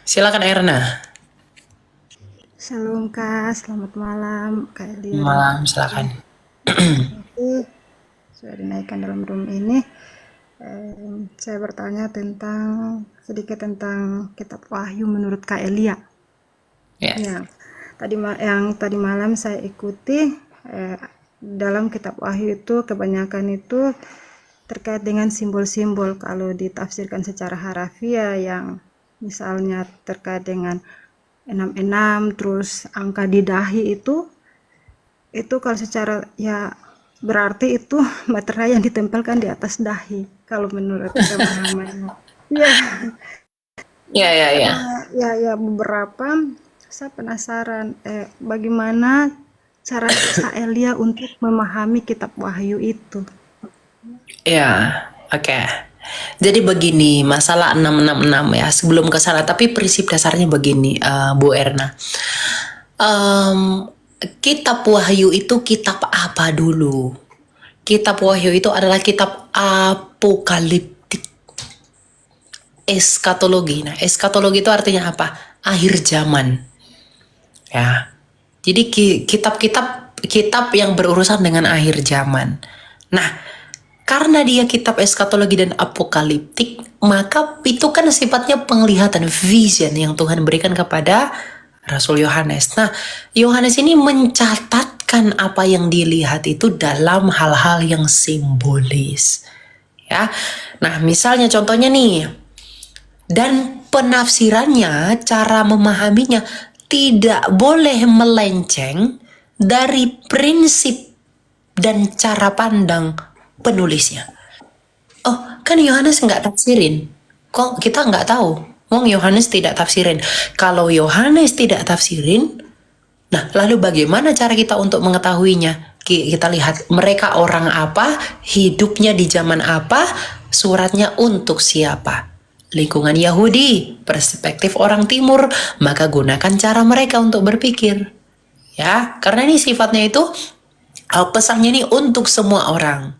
Silakan Erna. Shalom Kak, selamat malam Kak Elia dan Malam, Kak Ati. silakan. Terima kasih sudah dinaikkan dalam room ini. Saya bertanya sedikit tentang Kitab Wahyu menurut Kak Elia. Ya. Ya, yang tadi malam saya ikuti dalam Kitab Wahyu itu kebanyakan itu terkait dengan simbol-simbol. Kalau ditafsirkan secara harafiah yang misalnya terkait dengan 66 terus angka di dahi itu kalau secara ya berarti itu materai yang ditempelkan di atas dahi kalau menurut pemahamannya. Ya, Ya, ya, ya. karena ya beberapa saya penasaran bagaimana cara Kak Elia untuk memahami kitab Wahyu itu. Ya, oke. Jadi begini, masalah 666 ya, sebelum ke sana, tapi prinsip dasarnya begini, Bu Erna. Em, Kitab Wahyu itu kitab apa dulu? Kitab Wahyu itu adalah kitab apokaliptik, eskatologi. Nah, eskatologi itu artinya apa? Akhir zaman. Ya. Jadi kitab yang berurusan dengan akhir zaman. Nah, karena dia kitab eskatologi dan apokaliptik, maka itu kan sifatnya penglihatan, vision yang Tuhan berikan kepada Rasul Yohanes. Nah, Yohanes ini mencatatkan apa yang dilihat itu dalam hal-hal yang simbolis. Ya. Nah, misalnya contohnya nih, dan penafsirannya, cara memahaminya tidak boleh melenceng dari prinsip dan cara pandang penulisnya. Oh, kan Yohanes nggak tafsirin. Kok kita nggak tahu? Wong Yohanes tidak tafsirin. Kalau Yohanes tidak tafsirin, nah lalu bagaimana cara kita untuk mengetahuinya? Kita lihat mereka orang apa, hidupnya di zaman apa, suratnya untuk siapa. Lingkungan Yahudi, perspektif orang timur, maka gunakan cara mereka untuk berpikir. Ya, karena ini sifatnya itu pesannya ini untuk semua orang.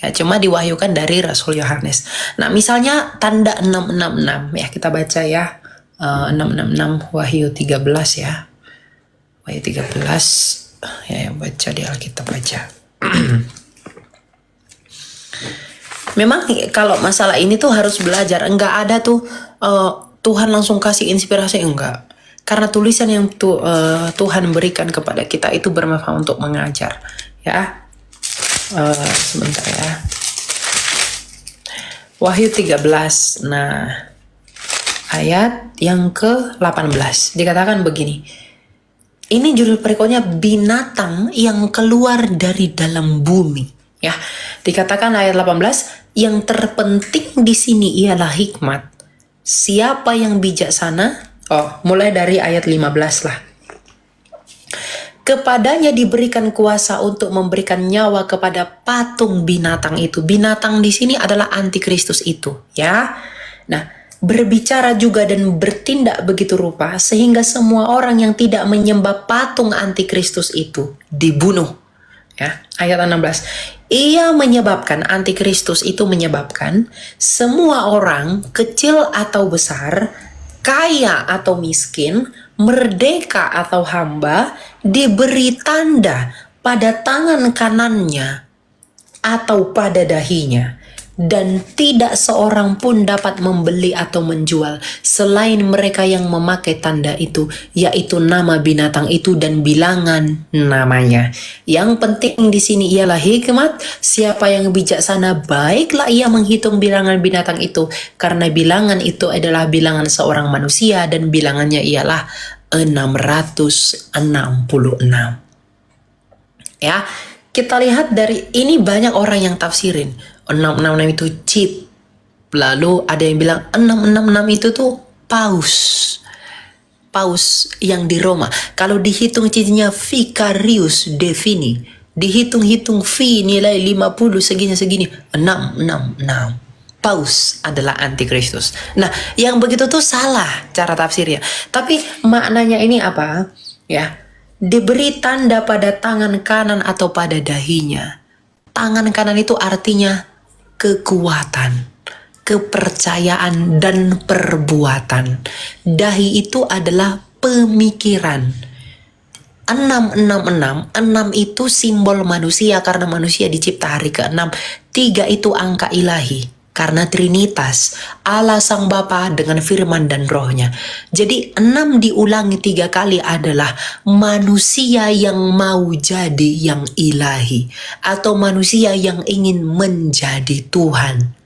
Ya, cuma diwahyukan dari Rasul Yohanes. Nah, misalnya tanda 666 ya, kita baca ya. 666 Wahyu 13 ya. Wahyu 13 ya, yang baca di Alkitab aja. Memang kalau masalah ini tuh harus belajar. Enggak ada tuh Tuhan langsung kasih inspirasi, enggak. Karena tulisan yang Tuhan berikan kepada kita itu bermanfaat untuk mengajar. Ya, sebentar ya. Wahyu 13. Nah, ayat yang ke-18 dikatakan begini. Ini judul perikodnya binatang yang keluar dari dalam bumi. Ya, dikatakan ayat 18, yang terpenting di sini ialah hikmat. Siapa yang bijaksana? Oh, mulai dari ayat 15 lah. Kepadanya diberikan kuasa untuk memberikan nyawa kepada patung binatang itu. Binatang di sini adalah antikristus itu, ya. Nah, berbicara juga dan bertindak begitu rupa sehingga semua orang yang tidak menyembah patung antikristus itu dibunuh. Ya, ayat 16. Ia menyebabkan, antikristus itu menyebabkan semua orang, kecil atau besar, kaya atau miskin, merdeka atau hamba, diberi tanda pada tangan kanannya atau pada dahinya, dan tidak seorang pun dapat membeli atau menjual selain mereka yang memakai tanda itu, yaitu nama binatang itu dan bilangan namanya. Yang penting di sini ialah hikmat. Siapa yang bijaksana, baiklah ia menghitung bilangan binatang itu, karena bilangan itu adalah bilangan seorang manusia dan bilangannya ialah 666. Ya, kita lihat dari ini banyak orang yang tafsirin 666 itu cheap. Lalu ada yang bilang 666 itu tuh paus. Paus yang di Roma. Kalau dihitung cincinnya Vicarius Defini, dihitung-hitung fee nilai 50 segini-segini, 666. Paus adalah antikristus. Nah, yang begitu tuh salah cara tafsirnya. Tapi maknanya ini apa? Ya, diberi tanda pada tangan kanan atau pada dahinya. Tangan kanan itu artinya kekuatan, kepercayaan, dan perbuatan. Dahi itu adalah pemikiran. 666, 6 itu simbol manusia karena manusia dicipta hari ke-6. 3 itu angka ilahi karena Trinitas, Allah Sang Bapa dengan firman dan rohnya. Jadi 6 diulangi 3 kali adalah manusia yang mau jadi yang ilahi, atau manusia yang ingin menjadi Tuhan.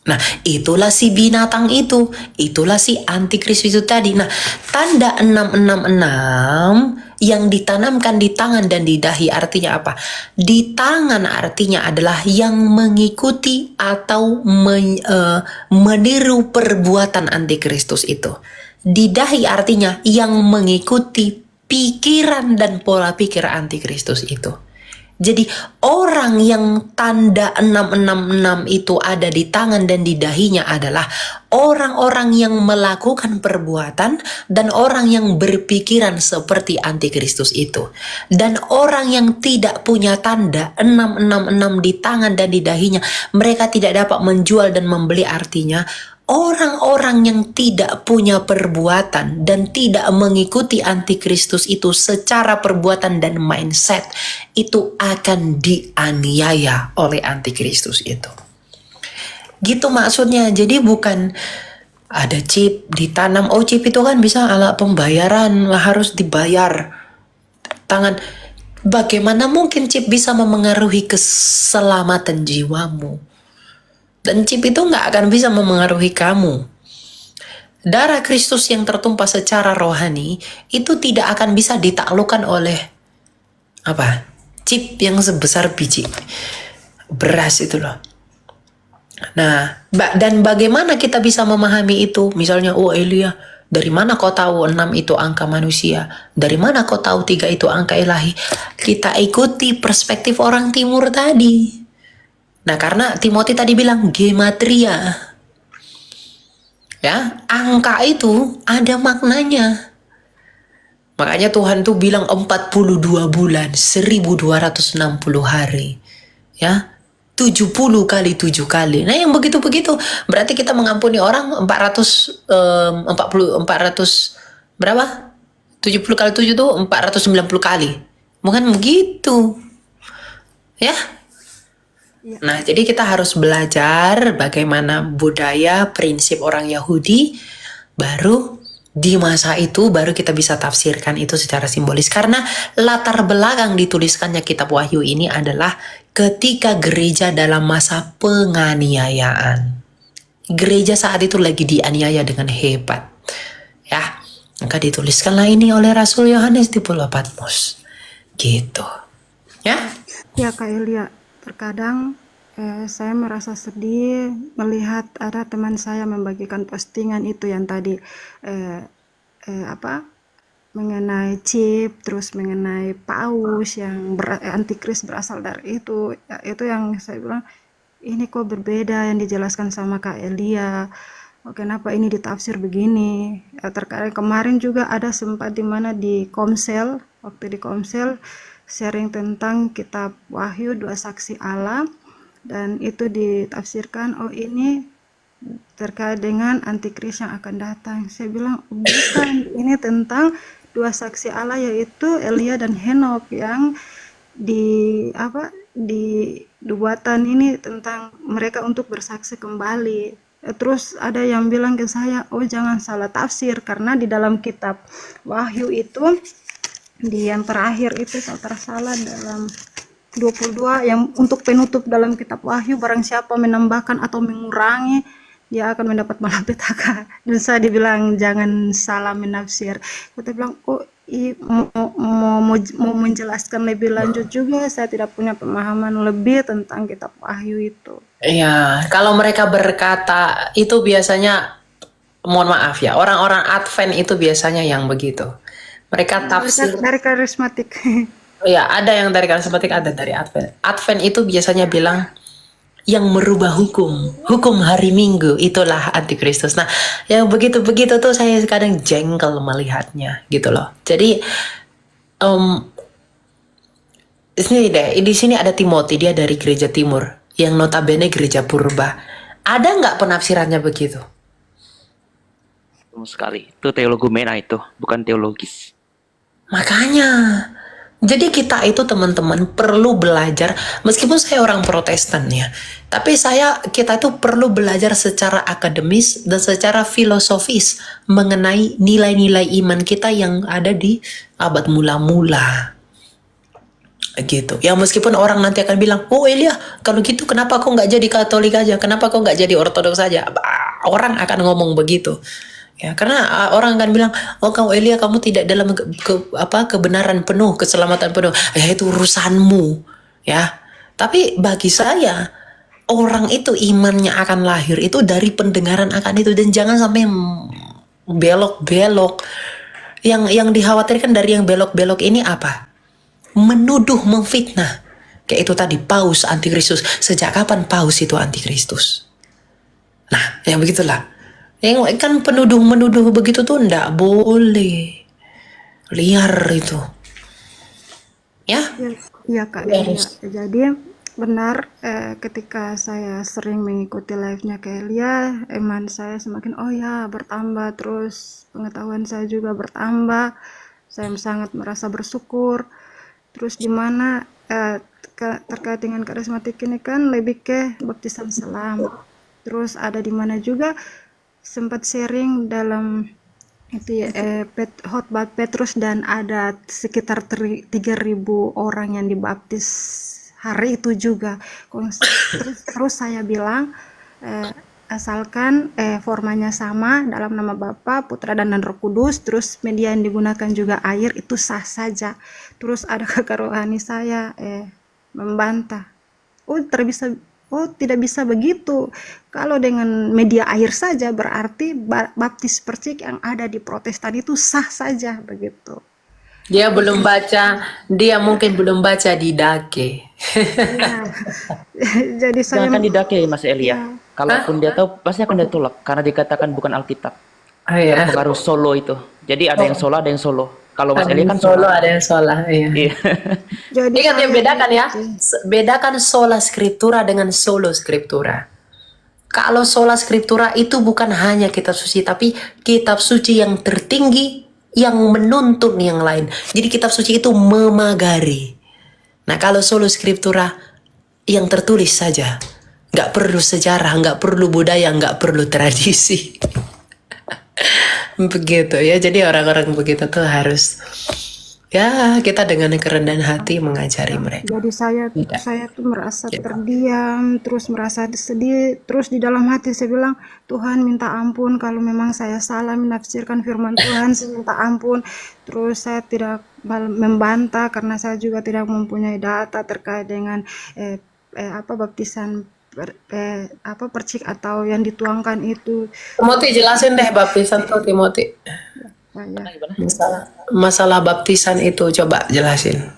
Nah, itulah si binatang itu. Itulah si antikristus itu tadi. Nah, tanda 666 yang ditanamkan di tangan dan di dahi artinya apa? Di tangan artinya adalah yang mengikuti atau meniru perbuatan antikristus itu. Di dahi artinya yang mengikuti pikiran dan pola pikir antikristus itu. Jadi orang yang tanda 666 itu ada di tangan dan di dahinya adalah orang-orang yang melakukan perbuatan dan orang yang berpikiran seperti antikristus itu. Dan orang yang tidak punya tanda 666 di tangan dan di dahinya, mereka tidak dapat menjual dan membeli. Artinya orang-orang yang tidak punya perbuatan dan tidak mengikuti antikristus itu secara perbuatan dan mindset itu akan dianiaya oleh antikristus itu. Gitu maksudnya. Jadi bukan ada chip ditanam. Oh, chip itu kan bisa alat pembayaran, harus dibayar tangan. Bagaimana mungkin chip bisa memengaruhi keselamatan jiwamu? Dan chip itu nggak akan bisa memengaruhi kamu. Darah Kristus yang tertumpah secara rohani itu tidak akan bisa ditaklukkan oleh apa? Chip yang sebesar biji beras itu loh. Nah, dan bagaimana kita bisa memahami itu? Misalnya, oh Elia, dari mana kau tahu 6 itu angka manusia? Dari mana kau tahu 3 itu angka ilahi? Kita ikuti perspektif orang timur tadi. Nah, karena Timothy tadi bilang gematria. Ya, angka itu ada maknanya. Makanya Tuhan tuh bilang 42 bulan, 1260 hari. Ya, 70 kali 7 kali. Nah, yang begitu-begitu berarti kita mengampuni orang 400 berapa? 70 kali 7 tuh 490 kali. Bukan begitu. Ya. Nah, jadi kita harus belajar bagaimana budaya, prinsip orang Yahudi, baru di masa itu baru kita bisa tafsirkan itu secara simbolis. Karena latar belakang dituliskannya kitab Wahyu ini adalah ketika gereja dalam masa penganiayaan. Gereja saat itu lagi dianiaya dengan hebat. Ya, maka dituliskanlah ini oleh Rasul Yohanes di Pulau Patmos. Gitu. Ya. Ya Kak Elia, terkadang saya merasa sedih melihat ada teman saya membagikan postingan itu yang tadi mengenai chip, terus mengenai paus yang antikris berasal dari itu. Ya, itu yang saya bilang, ini kok berbeda yang dijelaskan sama Kak Elia. Oh, kenapa ini ditafsir begini? Ya, terkadang kemarin juga ada sempat di mana di Komsel, waktu di Komsel sharing tentang kitab Wahyu 2 saksi Allah, dan itu ditafsirkan, oh ini terkait dengan antikris yang akan datang. Saya bilang bukan, ini tentang 2 saksi Allah, yaitu Elia dan Henok yang dibuatan ini tentang mereka untuk bersaksi kembali. Terus ada yang bilang ke saya, oh jangan salah tafsir, karena di dalam kitab Wahyu itu di yang terakhir itu kalau tersalah dalam 22 yang untuk penutup dalam kitab Wahyu, barang siapa menambahkan atau mengurangi dia akan mendapat malapetaka. Dan saya dibilang jangan salah menafsir. Kita bilang mau menjelaskan lebih lanjut juga, saya tidak punya pemahaman lebih tentang kitab Wahyu itu. Iya, kalau mereka berkata itu biasanya, mohon maaf ya, orang-orang Advent itu biasanya yang begitu. Mereka tafsir Dari karismatik. ya, ada yang dari karismatik, ada dari Advent. Advent itu biasanya bilang yang merubah hukum hari Minggu itulah antikristus. Nah, yang begitu-begitu tuh saya kadang jengkel melihatnya gitu loh. Jadi di sini ada Timothy, dia dari gereja timur yang notabene gereja purba. Ada nggak penafsirannya begitu? Betul sekali. Itu teologumena itu, bukan teologis. Makanya, jadi kita itu teman-teman perlu belajar, meskipun saya orang Protestan ya, tapi kita itu perlu belajar secara akademis dan secara filosofis mengenai nilai-nilai iman kita yang ada di abad mula-mula. Gitu. Ya meskipun orang nanti akan bilang, oh Elia, kalau gitu kenapa kau nggak jadi Katolik aja? Kenapa kau nggak jadi Ortodoks aja? Orang akan ngomong begitu. Ya, karena orang akan bilang, oh kau Elia, kamu tidak dalam kebenaran penuh, keselamatan penuh. Ya itu urusanmu, ya. Tapi bagi saya, orang itu imannya akan lahir itu dari pendengaran akan itu, dan jangan sampai belok-belok. Yang dikhawatirkan dari yang belok-belok ini apa? Menuduh, memfitnah. Kayak itu tadi, paus antikristus. Sejak kapan paus itu antikristus? Nah, yang begitulah. Yang kan penuduh-menuduh begitu tuh ndak boleh. Liar itu. Ya? Iya Kak Elia. Jadi benar ketika saya sering mengikuti live-nya Kak Elia, iman saya semakin bertambah, terus pengetahuan saya juga bertambah. Saya sangat merasa bersyukur. Terus di mana terkait dengan karismatik ini kan lebih ke baptisan selam. Terus ada di mana juga sempat sharing dalam itu ya, khotbah Petrus, dan ada sekitar 3.000 orang yang dibaptis hari itu juga. Terus saya bilang asalkan formanya sama dalam nama Bapa, Putra dan Roh Kudus, terus media yang digunakan juga air, itu sah saja. Terus ada kakak rohani saya membantah, tidak bisa begitu. Kalau dengan media air saja berarti baptis percik yang ada di Protestan itu sah saja begitu. Dia belum baca, dia mungkin belum baca di Dake. Ya. Jadi saya Jangan didake Mas Elia. Kalaupun dia tahu pasti akan dia tolak karena dikatakan bukan Alkitab. Iya. Pengaruh solo itu. Jadi ada yang solo, ada yang solo. Kalau Mas Ada Elia yang kan solo, solo. ada yang sola. Iya. Iya. jadi Ingat ya, saya bedakan ya. Bedakan sola scriptura dengan solo scriptura. Kalau sola scriptura itu bukan hanya kitab suci, tapi kitab suci yang tertinggi yang menuntun yang lain. Jadi kitab suci itu memagari. Nah kalau solo scriptura yang tertulis saja, nggak perlu sejarah, nggak perlu budaya, nggak perlu tradisi. Begitu ya. Jadi orang-orang begitu tuh harus, ya kita dengan kerendahan hati mengajari mereka. Jadi saya tuh merasa terdiam, terus merasa sedih, terus di dalam hati saya bilang, Tuhan minta ampun kalau memang saya salah menafsirkan firman Tuhan, saya minta ampun. Terus saya tidak membantah karena saya juga tidak mempunyai data terkait dengan baptisan percik atau yang dituangkan itu. Timothy jelasin deh baptisan tuh, Timothy. Masalah baptisan itu coba jelasin.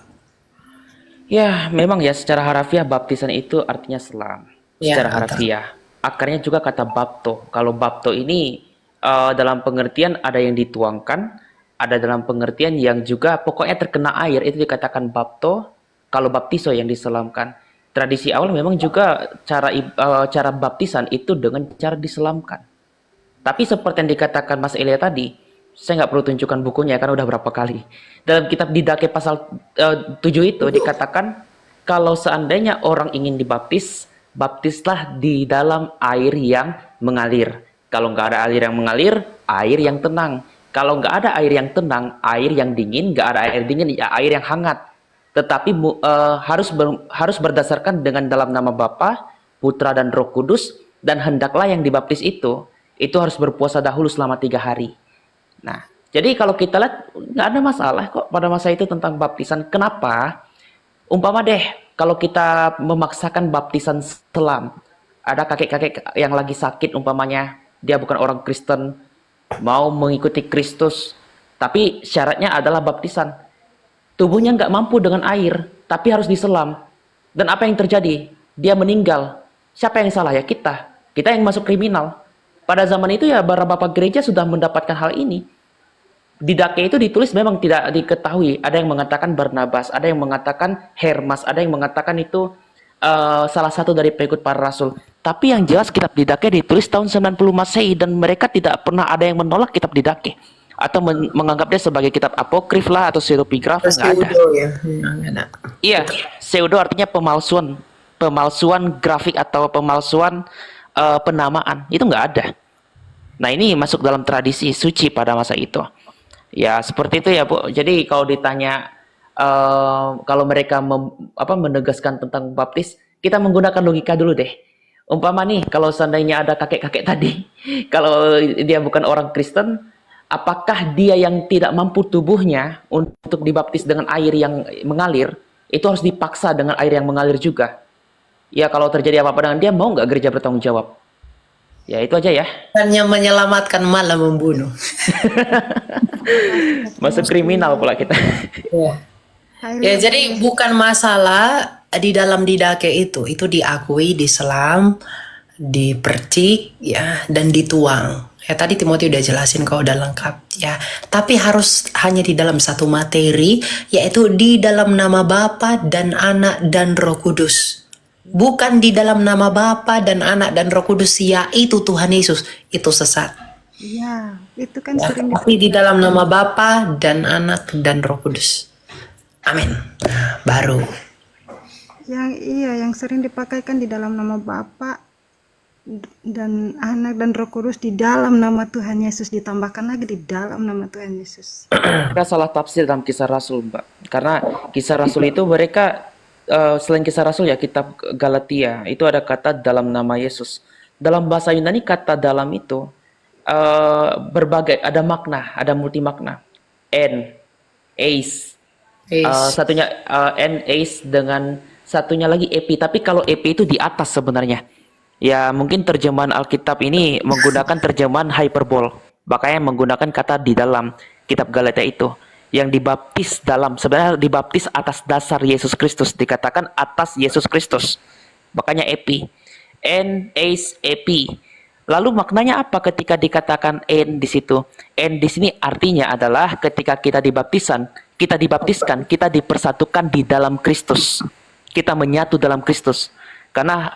Ya, memang ya secara harafiah baptisan itu artinya selam. Ya, Secara harafiah. Akarnya juga kata bapto. Kalau bapto ini dalam pengertian ada yang dituangkan, ada dalam pengertian yang juga pokoknya terkena air, itu dikatakan bapto. Kalau baptiso yang diselamkan. Tradisi awal memang juga cara baptisan itu dengan cara diselamkan. Tapi seperti yang dikatakan Mas Elia tadi, saya nggak perlu tunjukkan bukunya karena udah berapa kali. Dalam kitab Didake pasal 7 itu dikatakan kalau seandainya orang ingin dibaptis, baptislah di dalam air yang mengalir. Kalau nggak ada air yang mengalir, air yang tenang. Kalau nggak ada air yang tenang, air yang dingin, nggak ada air dingin, ya air yang hangat. Tetapi harus berdasarkan dengan dalam nama Bapa, Putra dan Roh Kudus, dan hendaklah yang dibaptis itu harus berpuasa dahulu selama 3 hari. Nah, jadi kalau kita lihat nggak ada masalah kok pada masa itu tentang baptisan. Kenapa? Umpama deh, kalau kita memaksakan baptisan selam, ada kakek-kakek yang lagi sakit umpamanya, dia bukan orang Kristen, mau mengikuti Kristus, tapi syaratnya adalah baptisan. Tubuhnya nggak mampu dengan air, tapi harus diselam. Dan apa yang terjadi? Dia meninggal. Siapa yang salah ya? Kita. Kita yang masuk kriminal. Pada zaman itu ya para bapak gereja sudah mendapatkan hal ini. Di Dake itu ditulis memang tidak diketahui. Ada yang mengatakan Barnabas, ada yang mengatakan Hermas, ada yang mengatakan itu salah satu dari pengikut para rasul. Tapi yang jelas kitab Didache ditulis tahun 90 Masehi dan mereka tidak pernah ada yang menolak kitab Didache atau menganggap dia sebagai kitab apokrif lah atau pseudepigrapha, nggak ada. Pseudo ya. Nggak ada. Iya, pseudo artinya pemalsuan grafik atau pemalsuan penamaan, itu nggak ada. Nah, ini masuk dalam tradisi suci pada masa itu. Ya, seperti itu ya, Bu. Jadi kalau ditanya kalau mereka menegaskan tentang baptis, kita menggunakan logika dulu deh. Umpama nih, kalau seandainya ada kakek-kakek tadi, kalau dia bukan orang Kristen, apakah dia yang tidak mampu tubuhnya untuk dibaptis dengan air yang mengalir, itu harus dipaksa dengan air yang mengalir juga? Ya, kalau terjadi apa-apa dengan dia, mau nggak gereja bertanggung jawab? Ya, itu aja ya. Hanya menyelamatkan malah membunuh. Masuk kriminal pula kita. Ya. Ya, jadi bukan masalah di dalam Didache itu diakui, diselam, dipercik, ya, dan dituang. Ya, tadi Timothy udah jelasin kok, udah lengkap ya. Tapi harus hanya di dalam satu materi, yaitu di dalam nama Bapa dan Anak dan Roh Kudus. Bukan di dalam nama Bapa dan Anak dan Roh Kudus, yaitu Tuhan Yesus. Itu sesat. Iya, itu kan Ya, sering tapi di dalam nama Bapa dan Anak dan Roh Kudus. Amin. Baru. yang sering dipakaikan di dalam nama Bapa dan Anak dan Roh Kudus, di dalam nama Tuhan Yesus, ditambahkan lagi di dalam nama Tuhan Yesus. Mereka salah tafsir dalam Kisah Rasul, Mbak. Karena Kisah Rasul itu mereka selain Kisah Rasul ya, kitab Galatia itu ada kata dalam nama Yesus. Dalam bahasa Yunani kata dalam itu berbagai, ada makna, ada multi makna. En, eis, satunya en, eis, dengan satunya lagi epi. Tapi kalau epi itu di atas sebenarnya. Ya, mungkin terjemahan Alkitab ini menggunakan terjemahan hyperbol. Makanya menggunakan kata di dalam kitab Galatia itu. Yang dibaptis dalam, sebenarnya dibaptis atas dasar Yesus Kristus. Dikatakan atas Yesus Kristus. Makanya epi. En, eis, epi. Lalu maknanya apa ketika dikatakan en di situ? En di sini artinya adalah ketika kita dibaptiskan, kita dipersatukan di dalam Kristus. Kita menyatu dalam Kristus. Karena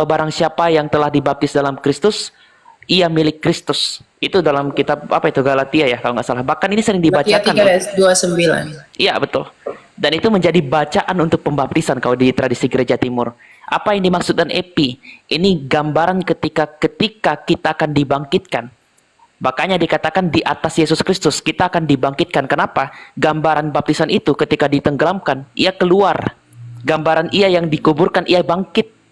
barang siapa yang telah dibaptis dalam Kristus, ia milik Kristus. Itu dalam kitab apa itu, Galatia ya kalau nggak salah. Bahkan ini sering dibacakan. Galatia 3:29. Iya, betul. Dan itu menjadi bacaan untuk pembaptisan kalau di tradisi gereja timur. Apa yang dimaksud dan epi? Ini gambaran ketika kita akan dibangkitkan. Makanya dikatakan di atas Yesus Kristus kita akan dibangkitkan. Kenapa? Gambaran baptisan itu ketika ditenggelamkan, ia keluar. Gambaran ia yang dikuburkan, ia bangkit.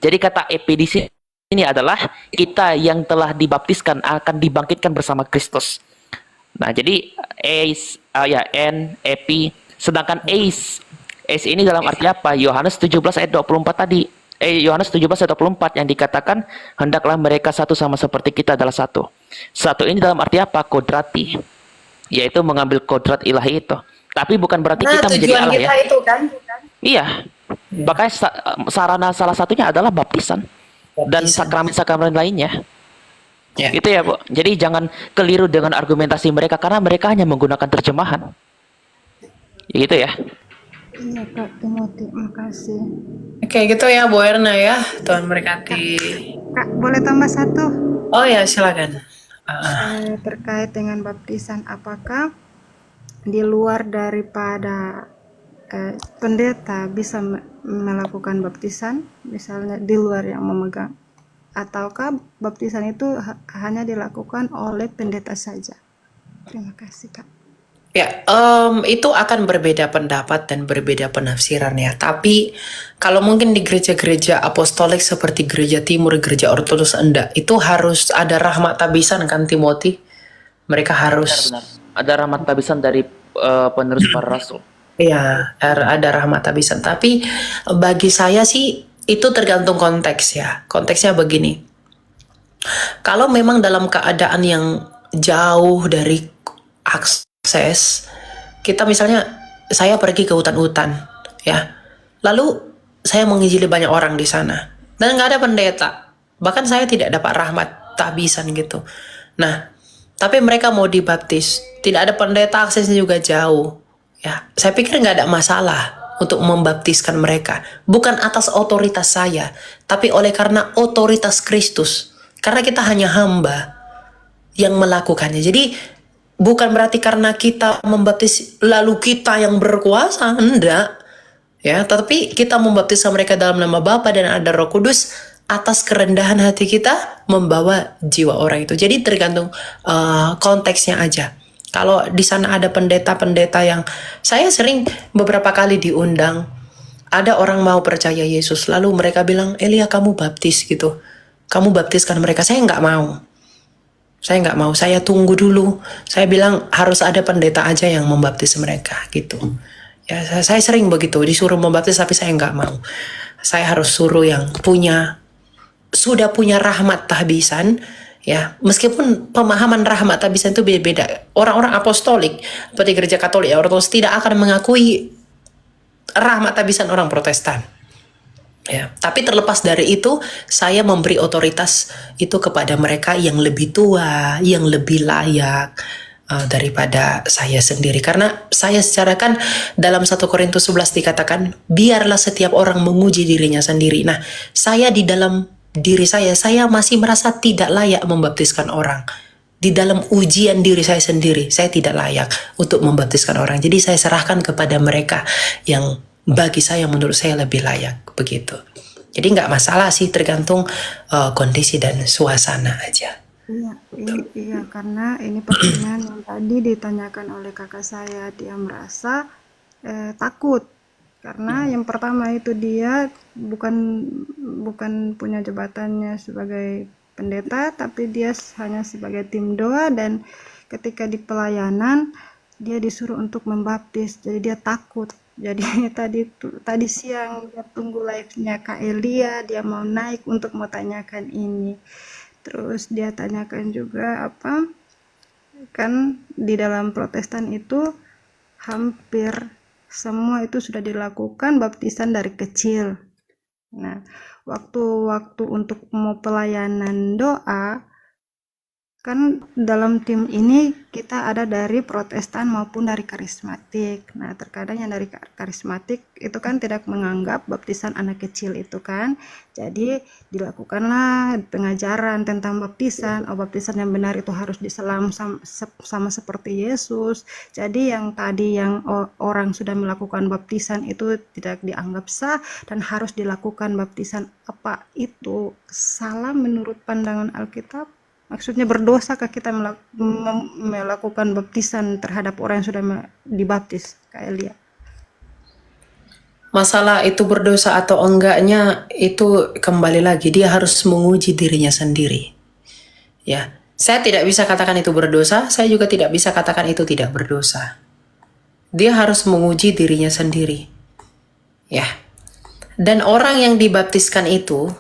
Jadi kata epi di sini adalah kita yang telah dibaptiskan akan dibangkitkan bersama Kristus. Nah, jadi eis, en, epi, sedangkan eis ini dalam arti apa? Yohanes 17 ayat 24 tadi. Yohanes 17 ayat 24 yang dikatakan hendaklah mereka satu sama seperti kita adalah satu. Satu ini dalam arti apa? Kodrati. Yaitu mengambil kodrat ilahi itu. Tapi bukan berarti kita menjadi Allah ya. Itu kan? Iya. Makanya sarana salah satunya adalah baptisan. Dan sakramen-sakramen lainnya. Ya. Itu ya, Bu. Jadi jangan keliru dengan argumentasi mereka karena mereka hanya menggunakan terjemahan. Gitu ya. Iya Kak Timothy, makasih. Oke, gitu ya Bu Erna ya. Tuhan berkati. Kak, boleh tambah satu? Oh ya, silakan. Terkait dengan baptisan, apakah di luar daripada pendeta bisa melakukan baptisan, misalnya di luar yang memegang, ataukah baptisan itu hanya dilakukan oleh pendeta saja? Terima kasih Kak. Ya, itu akan berbeda pendapat dan berbeda penafsiran ya. Tapi kalau mungkin di gereja-gereja apostolik seperti gereja timur, gereja ortodoks enggak, itu harus ada rahmat tabisan kan Timothy? Mereka harus. Benar. Ada rahmat tabisan dari penerus para rasul. Iya, ada rahmat tabisan. Tapi bagi saya sih itu tergantung konteks ya. Konteksnya begini. Kalau memang dalam keadaan yang jauh dari akses, kita misalnya saya pergi ke hutan-hutan ya, lalu saya menginjili banyak orang di sana dan nggak ada pendeta, bahkan saya tidak dapat rahmat tabisan gitu. Nah, tapi mereka mau dibaptis, tidak ada pendeta, aksesnya juga jauh ya, saya pikir nggak ada masalah untuk membaptiskan mereka. Bukan atas otoritas saya, tapi oleh karena otoritas Kristus. Karena kita hanya hamba yang melakukannya. Jadi bukan berarti karena kita membaptis lalu kita yang berkuasa, enggak. Ya, tetapi kita membaptis mereka dalam nama Bapa dan ada Roh Kudus atas kerendahan hati kita membawa jiwa orang itu. Jadi tergantung konteksnya aja. Kalau di sana ada pendeta-pendeta yang saya sering beberapa kali diundang, ada orang mau percaya Yesus, lalu mereka bilang, Elia kamu baptis gitu, kamu baptiskan mereka. Saya nggak mau. Saya tunggu dulu. Saya bilang harus ada pendeta aja yang membaptis mereka gitu. Ya, saya sering begitu, disuruh membaptis tapi saya nggak mau. Saya harus suruh yang sudah punya rahmat tahbisan, ya. Meskipun pemahaman rahmat tahbisan itu beda-beda. Orang-orang apostolik seperti gereja Katolik ya, Ortodoks tidak akan mengakui rahmat tahbisan orang Protestan. Ya, tapi terlepas dari itu, saya memberi otoritas itu kepada mereka yang lebih tua, yang lebih layak daripada saya sendiri. Karena saya secara kan dalam 1 Korintus 11 dikatakan, biarlah setiap orang menguji dirinya sendiri. Nah, saya di dalam diri saya masih merasa tidak layak membaptiskan orang. Di dalam ujian diri saya sendiri, saya tidak layak untuk membaptiskan orang. Jadi saya serahkan kepada mereka yang bagi saya, menurut saya lebih layak, begitu. Jadi nggak masalah sih, tergantung kondisi dan suasana aja. Iya, karena ini pertanyaan yang tadi ditanyakan oleh kakak saya, dia merasa takut karena yang pertama itu dia bukan punya jabatannya sebagai pendeta, tapi dia hanya sebagai tim doa, dan ketika di pelayanan dia disuruh untuk membaptis, jadi dia takut. Jadi tadi siang dia tunggu live-nya Kak Elia, dia mau naik untuk mau tanyakan ini. Terus dia tanyakan juga kan di dalam Protestan itu hampir semua itu sudah dilakukan baptisan dari kecil. Nah, waktu untuk mau pelayanan doa, kan dalam tim ini kita ada dari Protestan maupun dari karismatik. Nah, terkadang yang dari karismatik itu kan tidak menganggap baptisan anak kecil itu kan. Jadi dilakukanlah pengajaran tentang baptisan. Baptisan yang benar itu harus diselam sama seperti Yesus. Jadi yang tadi yang orang sudah melakukan baptisan itu tidak dianggap sah dan harus dilakukan baptisan. Apa itu salah menurut pandangan Alkitab? Maksudnya berdosakah kita melakukan baptisan terhadap orang yang sudah dibaptis, Kak Elia? Masalah itu berdosa atau enggaknya itu kembali lagi, dia harus menguji dirinya sendiri. Ya, saya tidak bisa katakan itu berdosa, saya juga tidak bisa katakan itu tidak berdosa. Dia harus menguji dirinya sendiri. Ya. Dan orang yang dibaptiskan itu,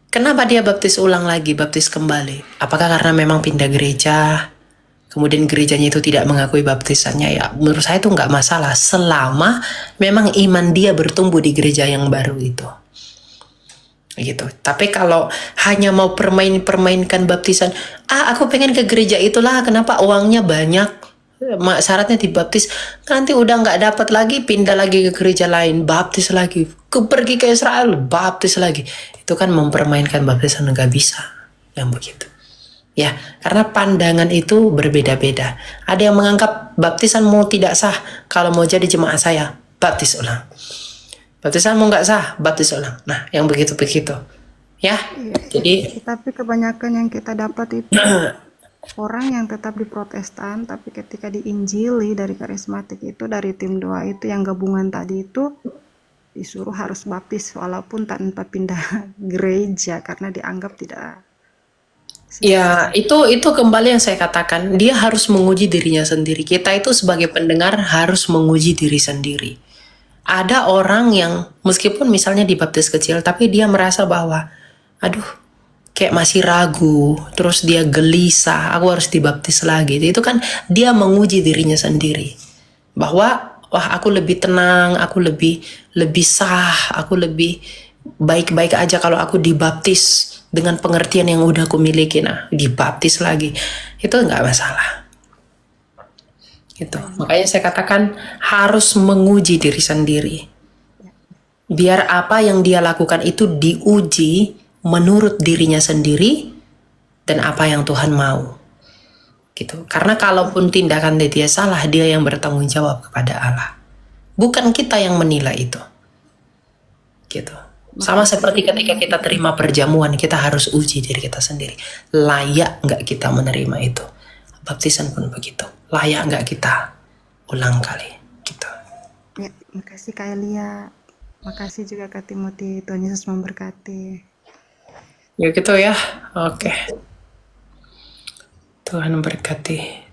kenapa dia baptis ulang lagi, baptis kembali? Apakah karena memang pindah gereja, kemudian gerejanya itu tidak mengakui baptisannya? Ya, menurut saya itu nggak masalah, selama memang iman dia bertumbuh di gereja yang baru itu. Gitu. Tapi kalau hanya mau permainkan baptisan, aku pengen ke gereja itulah, kenapa uangnya banyak, syaratnya dibaptis, nanti udah nggak dapat lagi, pindah lagi ke gereja lain, baptis lagi, pergi ke Israel, baptis lagi. Itu kan mempermainkan baptisan, nggak bisa yang begitu. Ya, karena pandangan itu berbeda-beda. Ada yang menganggap baptisan mau tidak sah, kalau mau jadi jemaat saya, baptis ulang. Baptisan mau nggak sah, baptis ulang. Nah, yang begitu-begitu. Ya, jadi. Tapi kebanyakan yang kita dapat itu orang yang tetap di Protestan, tapi ketika diinjili dari karismatik itu, dari tim doa itu yang gabungan tadi itu, disuruh harus baptis walaupun tanpa pindah gereja karena dianggap tidak. Ya, itu kembali yang saya katakan, dia harus menguji dirinya sendiri. Kita itu sebagai pendengar harus menguji diri sendiri. Ada orang yang meskipun misalnya dibaptis kecil, tapi dia merasa bahwa, aduh, kayak masih ragu, terus dia gelisah, aku harus dibaptis lagi. Itu kan dia menguji dirinya sendiri. Bahwa, wah aku lebih tenang, aku lebih sah, aku lebih baik-baik aja kalau aku dibaptis dengan pengertian yang udah aku miliki. Nah, dibaptis lagi, itu nggak masalah. Gitu. Makanya saya katakan harus menguji diri sendiri. Biar apa yang dia lakukan itu diuji menurut dirinya sendiri dan apa yang Tuhan mau. Gitu. Karena kalaupun tindakan dia salah, dia yang bertanggung jawab kepada Allah. Bukan kita yang menilai itu. Gitu. Sama seperti ketika kita terima perjamuan, kita harus uji diri kita sendiri. Layak nggak kita menerima itu? Baptisan pun begitu. Layak nggak kita ulang kali? Gitu. Ya, makasih Kak Elia. Makasih juga Kak Timothy. Tuhan Yesus memberkati. Ya gitu ya. Oke. Tuhan berkati.